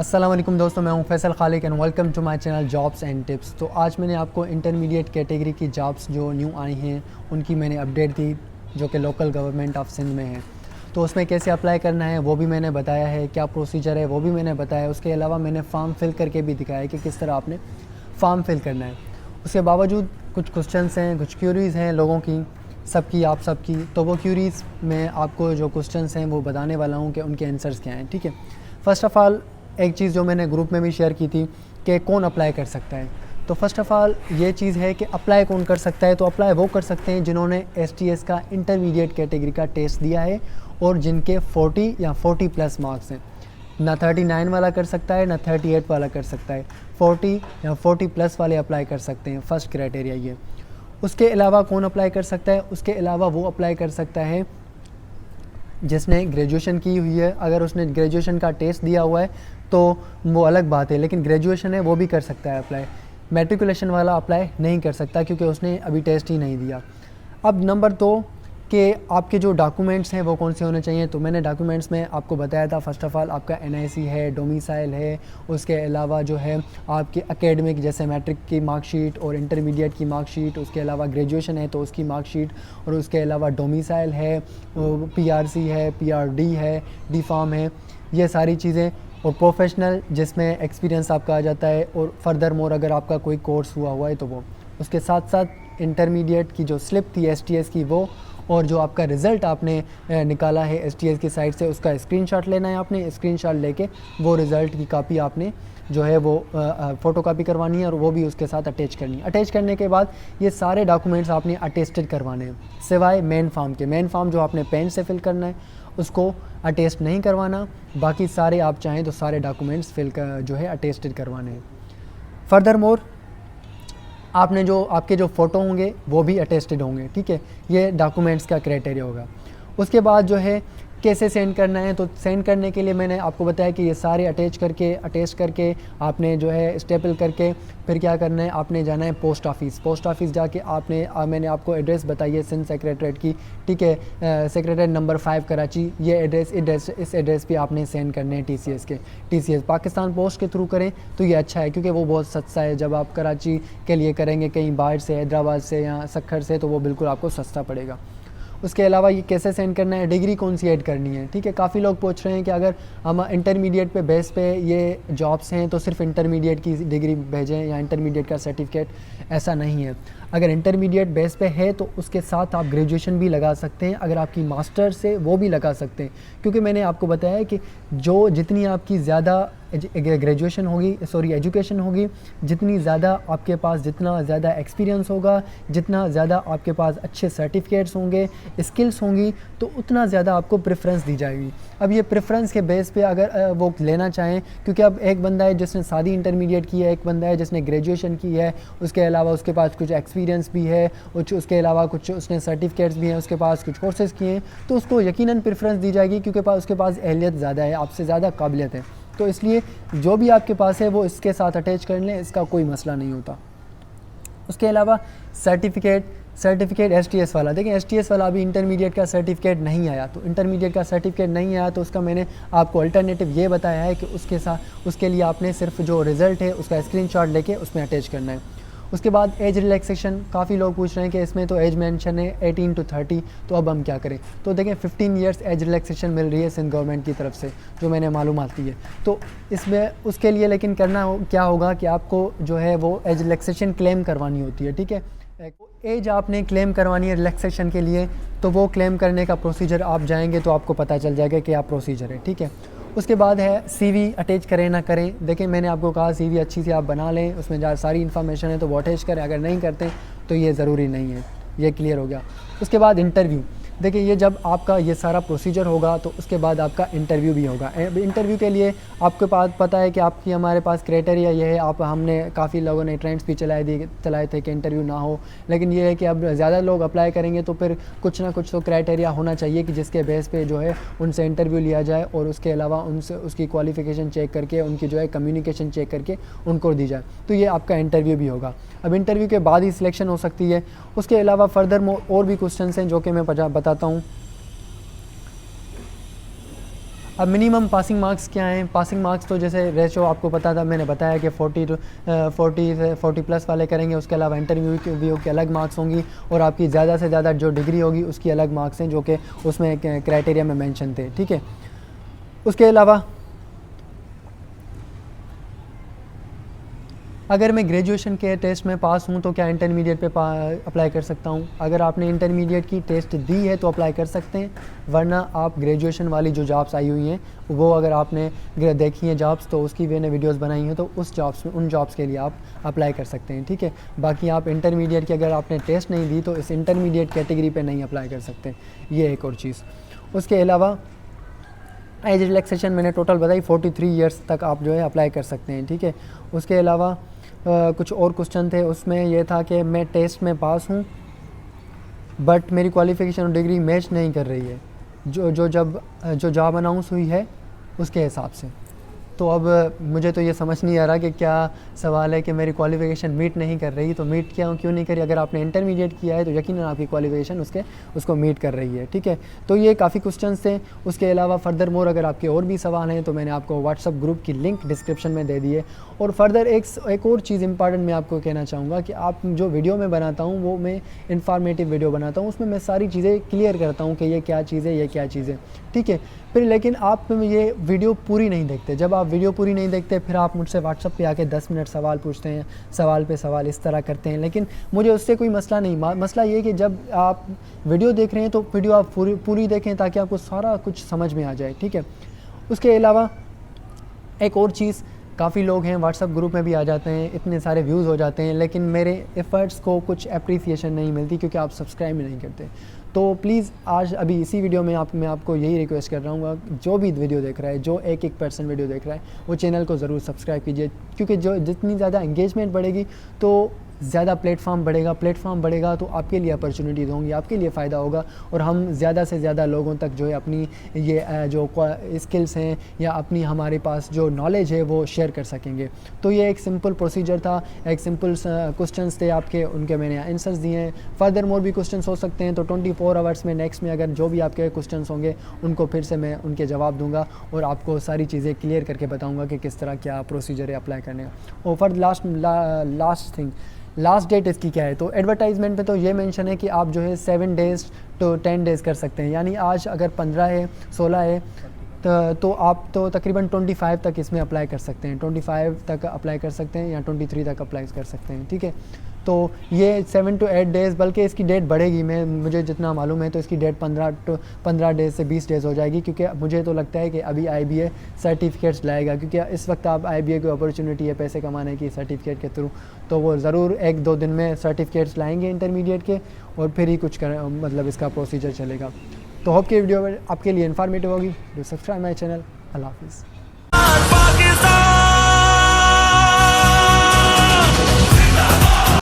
अस्सलाम वालेकुम दोस्तों, मैं हूं Faisal Khaliq and welcome to my channel jobs and tips. तो आज मैंने आपको इंटरमीडिएट कैटेगरी की जॉब्स जो न्यू आई हैं उनकी मैंने अपडेट दी, जो कि लोकल गवर्नमेंट ऑफ सिंध में है। तो उसमें कैसे अप्लाई करना है वो भी मैंने बताया है, क्या प्रोसीजर है वो भी मैंने बताया। उसके अलावा मैंने फॉर्म फिल करके भी दिखाया है कि किस तरह आपने फॉर्म फिल करना है। उसके बावजूद कुछ क्वेश्चंस हैं, कुछ क्यूरीज़ हैं लोगों की, सबकी, आप सबकी। तो वो क्यूरीज़ में आपको जो क्वेश्चंस हैं वो बताने वाला हूँ कि उनके आंसर्स क्या हैं। ठीक है, फ़र्स्ट ऑफ़ ऑल एक चीज़ जो मैंने ग्रुप में भी शेयर की थी कि कौन अप्लाई कर सकता है। तो फर्स्ट ऑफ़ ऑल ये चीज़ है कि अप्लाई कौन कर सकता है। तो अप्लाई वो कर सकते हैं जिन्होंने STS का इंटरमीडिएट कैटेगरी का टेस्ट दिया है और जिनके 40 या 40 प्लस मार्क्स हैं। ना 39 वाला कर सकता है, ना 38 वाला कर सकता है। 40 या 40 प्लस वाले अप्लाई कर सकते हैं, फर्स्ट क्राइटेरिया ये। उसके अलावा कौन अप्लाई कर सकता है? उसके अलावा वो अप्लाई कर सकता है जिसने ग्रेजुएशन की हुई है। अगर उसने ग्रेजुएशन का टेस्ट दिया हुआ है तो वो अलग बात है, लेकिन ग्रेजुएशन है वो भी कर सकता है अप्लाई। मैट्रिकुलेशन वाला अप्लाई नहीं कर सकता क्योंकि उसने अभी टेस्ट ही नहीं दिया। अब नंबर 2 कि आपके जो डॉक्यूमेंट्स हैं वो कौन से होने चाहिए। तो मैंने डॉक्यूमेंट्स में आपको बताया था, फ़र्स्ट ऑफ़ ऑल आपका NIC है, डोमिसाइल है। उसके अलावा जो है आपकी एकेडमिक, जैसे मैट्रिक की मार्कशीट और इंटरमीडिएट की मार्कशीट। उसके अलावा ग्रेजुएशन है तो उसकी मार्कशीट, और उसके अलावा डोमिसाइल है, PRC है, PRD है, डी फार्म है, ये सारी चीज़ें। और प्रोफेशनल जिसमें एक्सपीरियंस आपका आ जाता है, और फर्दर मोर अगर आपका कोई कोर्स हुआ है तो वो। उसके साथ साथ इंटरमीडिएट की जो स्लिप थी STS की वो, और जो आपका रिज़ल्ट आपने निकाला है STS की साइट से, उसका स्क्रीनशॉट लेना है आपने। स्क्रीनशॉट लेके वो रिज़ल्ट की कॉपी आपने जो है वो फ़ोटो कापी करवानी है, और वो भी उसके साथ अटैच करनी है। अटैच करने के बाद ये सारे डॉक्यूमेंट्स आपने अटेस्टेड करवाने हैं, सिवाय मेन फॉर्म के। मेन फॉर्म जो आपने पेन से फिल करना है उसको अटेस्ट नहीं करवाना। बाकी सारे आप चाहें तो सारे डॉक्यूमेंट्स फिल कर जो है अटेस्टेड करवाने हैं। फर्दर मोर आपने जो आपके जो फ़ोटो होंगे वो भी अटेस्टेड होंगे। ठीक है, ये डॉक्यूमेंट्स का क्राइटेरिया होगा। उसके बाद जो है कैसे सेंड करना है, तो सेंड करने के लिए मैंने आपको बताया कि ये सारे अटैच करके आपने जो है स्टेपल करके फिर क्या करना है, आपने जाना है पोस्ट ऑफिस जाके आपने मैंने आपको एड्रेस बताई है सिंध सेक्रेटरेट की। ठीक है, सेक्रेटरेट नंबर 5 कराची, ये इस एड्रेस पे आपने सेंड करने हैं TCS पाकिस्तान पोस्ट के थ्रू करें तो ये अच्छा है, क्योंकि वो बहुत सस्ता है। जब आप कराची के लिए करेंगे कहीं बाहर से, हैदराबाद से या सक्खर से, तो वो बिल्कुल आपको सस्ता पड़ेगा। उसके अलावा ये कैसे सेंड करना है, डिग्री कौन सी ऐड करनी है। ठीक है, काफ़ी लोग पूछ रहे हैं कि अगर हम इंटरमीडिएट पे बेस पे ये जॉब्स हैं तो सिर्फ इंटरमीडिएट की डिग्री भेजें या इंटरमीडिएट का सर्टिफिकेट। ऐसा नहीं है। अगर इंटरमीडिएट बेस पे है तो उसके साथ आप ग्रेजुएशन भी लगा सकते हैं। अगर आपकी मास्टर से वो भी लगा सकते हैं, क्योंकि मैंने आपको बताया है कि जितनी आपकी ज़्यादा ग्रेजुएशन होगी, एजुकेशन होगी, जितनी ज़्यादा आपके पास, जितना ज़्यादा एक्सपीरियंस होगा, जितना ज़्यादा आपके पास अच्छे सर्टिफिकेट्स होंगे, स्किल्स होंगी, तो उतना ज़्यादा आपको प्रेफरेंस दी जाएगी। अब ये प्रेफरेंस के बेस पे अगर वो लेना चाहें, क्योंकि अब एक बंदा है जिसने सादी इंटरमीडिएट की है, एक बंदा है जिसने ग्रेजुएशन की है, उसके अलावा उसके पास कुछ एक्सपीरियंस भी है, उसके अलावा कुछ उसने सर्टिफिकेट्स भी हैं, उसके पास कुछ कोर्सेज़ किए हैं, तो उसको यकीनन प्रेफरेंस दी जाएगी, क्योंकि उसके पास अहलियत ज़्यादा है, आपसे ज़्यादा काबिलियत है। तो इसलिए जो भी आपके पास है वो इसके साथ अटैच कर लें, इसका कोई मसला नहीं होता। उसके अलावा सर्टिफिकेट STS वाला, देखें STS वाला अभी इंटरमीडिएट का सर्टिफिकेट नहीं आया, तो इंटरमीडिएट का सर्टिफिकेट नहीं आया तो उसका मैंने आपको अल्टरनेटिव ये बताया है कि उसके लिए आपने सिर्फ जो रिज़ल्ट है उसका स्क्रीनशॉट लेके उसमें अटैच करना है। उसके बाद एज रिलैक्सेशन, काफ़ी लोग पूछ रहे हैं कि इसमें तो एज मेंशन है 18 to 30, तो अब हम क्या करें। तो देखें 15 ईयर्स एज रिलैक्सेशन मिल रही है सिंध गवर्नमेंट की तरफ से, जो मैंने मालूमात ली है। तो इसमें उसके लिए लेकिन क्या होगा कि आपको जो है वो एज रिलैक्सेशन क्लेम करवानी होती है। ठीक है, एज आपने क्लेम करवानी है रिलैक्सेशन के लिए, तो वो क्लेम करने का प्रोसीजर आप जाएंगे तो आपको पता चल जाएगा कि क्या प्रोसीजर है। ठीक है, उसके बाद है CV अटैच करें ना करें। देखिए मैंने आपको कहा CV अच्छी से आप बना लें, उसमें जहाँ सारी इन्फॉर्मेशन है तो वो अटैच करें, अगर नहीं करते तो ये ज़रूरी नहीं है। ये क्लियर हो गया। उसके बाद इंटरव्यू, देखिए ये जब आपका ये सारा प्रोसीजर होगा तो उसके बाद आपका इंटरव्यू भी होगा। इंटरव्यू के लिए आपके पास पता है कि आपकी हमारे पास क्राइटेरिया ये है, हमने काफ़ी लोगों ने ट्रेंड्स भी चलाए थे कि इंटरव्यू ना हो, लेकिन ये है कि अब ज़्यादा लोग अप्लाई करेंगे तो फिर कुछ ना कुछ तो क्राइटेरिया होना चाहिए कि जिसके बेस पे जो है उनसे इंटरव्यू लिया जाए, और उसके अलावा उनसे उसकी क्वालिफ़िकेशन चेक करके, उनकी जो है कम्युनिकेशन चेक करके उनको दी जाए। तो ये आपका इंटरव्यू भी होगा। अब इंटरव्यू के बाद ही सिलेक्शन हो सकती है। उसके अलावा फर्दर और भी क्वेश्चन हैं जो कि मैं बताता हूँ। अब मिनिमम पासिंग मार्क्स क्या हैं? पासिंग मार्क्स तो जैसे रेशो आपको पता था, मैंने बताया कि 40 प्लस वाले करेंगे। उसके अलावा इंटरव्यू के अलग मार्क्स होंगी और आपकी ज़्यादा से ज़्यादा जो डिग्री होगी उसकी अलग मार्क्स हैं, जो कि उसमें क्राइटेरिया में मेंशन थे, ठीक है। उसके अलावा अगर मैं ग्रेजुएशन के टेस्ट में पास हूँ तो क्या इंटरमीडिएट पे अप्लाई कर सकता हूँ? अगर आपने इंटरमीडिएट की टेस्ट दी है तो अप्लाई कर सकते हैं, वरना आप ग्रेजुएशन वाली जो जॉब्स आई हुई हैं वो अगर आपने देखी हैं जॉब्स तो उसकी मैंने वीडियोस बनाई हैं, तो उस जॉब्स में, उन जॉब्स के लिए आप अप्लाई कर सकते हैं, ठीक है। बाकी आप इंटरमीडिएट की अगर आपने टेस्ट नहीं दी तो इस इंटरमीडिएट कैटेगरी पर नहीं अप्लाई कर सकते, ये एक और चीज़। उसके अलावा एज रिलैक्सेशन मैंने टोटल बताई, 43 ईयर्स तक आप जो है अप्लाई कर सकते हैं, ठीक है। उसके अलावा कुछ और क्वेश्चन थे, उसमें यह था कि मैं टेस्ट में पास हूँ बट मेरी क्वालिफ़िकेशन और डिग्री मैच नहीं कर रही है जो जॉब अनाउंस हुई है उसके हिसाब से। तो अब मुझे तो ये समझ नहीं आ रहा कि क्या सवाल है कि मेरी क्वालिफ़िकेशन मीट नहीं कर रही, तो मीट क्यों नहीं करी? अगर आपने इंटरमीडिएट किया है तो यकीनन आपकी क्वालिफ़िकेशन उसको मीट कर रही है, ठीक है। तो ये काफ़ी क्वेश्चंस थे। उसके अलावा फर्दर मोर अगर आपके और भी सवाल हैं तो मैंने आपको व्हाट्सअप ग्रुप की लिंक डिस्क्रिप्शन में दे दी है। और फर्दर एक और चीज़ इंपॉर्टेंट मैं आपको कहना चाहूँगा कि आप जो वीडियो मैं बनाता हूँ वो मैं इन्फॉर्मेटिव वीडियो बनाता हूँ, उसमें मैं सारी चीज़ें क्लियर करता हूँ कि ये क्या चीज़ है, ये क्या चीज़ है, ठीक है। फिर लेकिन आप ये वीडियो पूरी नहीं देखते। जब आप वीडियो पूरी नहीं देखते फिर आप मुझसे व्हाट्सअप पे आके 10 मिनट सवाल पूछते हैं, सवाल पे सवाल इस तरह करते हैं, लेकिन मुझे उससे कोई मसला नहीं। मसला ये कि जब आप वीडियो देख रहे हैं तो वीडियो आप पूरी देखें ताकि आपको सारा कुछ समझ में आ जाए, ठीक है। उसके अलावा एक और चीज़, काफ़ी लोग हैं व्हाट्सअप ग्रुप में भी आ जाते हैं, इतने सारे व्यूज़ हो जाते हैं, लेकिन मेरे एफ़र्ट्स को कुछ अप्रिसिएशन नहीं मिलती क्योंकि आप सब्सक्राइब नहीं करते। तो प्लीज़ आज अभी इसी वीडियो में मैं आपको यही रिक्वेस्ट कर रहा हूँ, जो भी वीडियो देख रहा है, जो एक पर्सन वीडियो देख रहा है, वो चैनल को ज़रूर सब्सक्राइब कीजिए, क्योंकि जितनी ज़्यादा एंगेजमेंट बढ़ेगी तो ज़्यादा प्लेटफॉर्म बढ़ेगा तो आपके लिए अपॉर्चुनिटीज़ होंगी, आपके लिए फ़ायदा होगा और हम ज़्यादा से ज़्यादा लोगों तक जो है अपनी ये जो स्किल्स हैं या अपनी हमारे पास जो नॉलेज है वो शेयर कर सकेंगे। तो ये एक सिंपल प्रोसीजर था, एक सिंपल क्वेश्चंस थे आपके, उनके मैंने आंसर्स दिए हैं। फर्दर मोर भी क्वेश्चंस हो सकते हैं, तो 24 आवर्स में नेक्स्ट में अगर जो भी आपके क्वेश्चंस होंगे उनको फिर से मैं उनके जवाब दूँगा और आपको सारी चीज़ें क्लियर करके बताऊँगा कि किस तरह क्या प्रोसीजर है अप्लाई करने का। और for last thing, last date इसकी क्या है? तो एडवर्टाइजमेंट में तो ये मेंशन है कि आप जो है 7 डेज़ तो 10 डेज़ कर सकते हैं, यानी आज अगर 15 है, 16 है तो आप तो तकरीबन 25 तक इसमें अप्लाई कर सकते हैं, 25 तक अप्लाई कर सकते हैं या 23 तक अप्लाई कर सकते हैं, ठीक है। तो ये 7 to 8 डेज़, बल्कि इसकी डेट बढ़ेगी, मुझे जितना मालूम है तो इसकी डेट 15 डेज़ से 20 डेज़ हो जाएगी, क्योंकि मुझे तो लगता है कि अभी IBA सर्टिफिकेट्स लाएगा, क्योंकि इस वक्त आप IBA की अपॉर्चुनिटी है पैसे कमाने की सर्टिफिकेट के थ्रू, तो वो ज़रूर 1-2 दिन में सर्टिफिकेट्स लाएंगे इंटरमीडिएट के और फिर ही कुछ मतलब इसका प्रोसीजर चलेगा। तो होप कि वीडियो आपके लिए इन्फॉर्मेटिव होगी। Do subscribe my channel. अल्लाह हाफिज़।